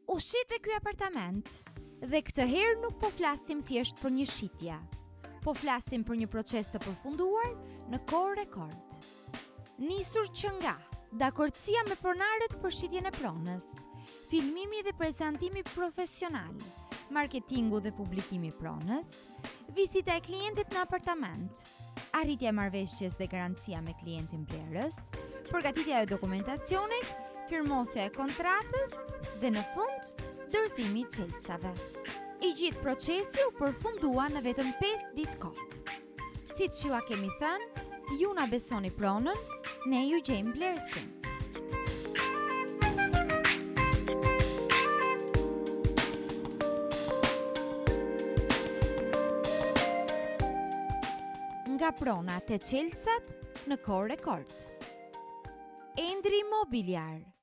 U shit e ky apartament. Dhe këtë herë nuk po flasim thjesht për një shitje. Po flasim për një proces të përfunduar në kohë rekord. Nisur që nga dakordësia me pronarët për shitjen e pronës, filmimi dhe prezantimi profesional, marketingu dhe publikimi i pronës, vizita e klientit në apartament, arritja e marrëveshjes dhe garancia me klientin blerës, përgatitja e dokumentacionit, firmosja e kontratës dhe në fund, dorëzimi i çelësave. I gjithë procesi u përfundua në vetëm 5 ditë kohë. Siç ju a kemi thënë, ju na besoni pronën, ne ju gjejmë blerësin. Nga prona te çelësat në kohë rekord. Endri Mobiliar,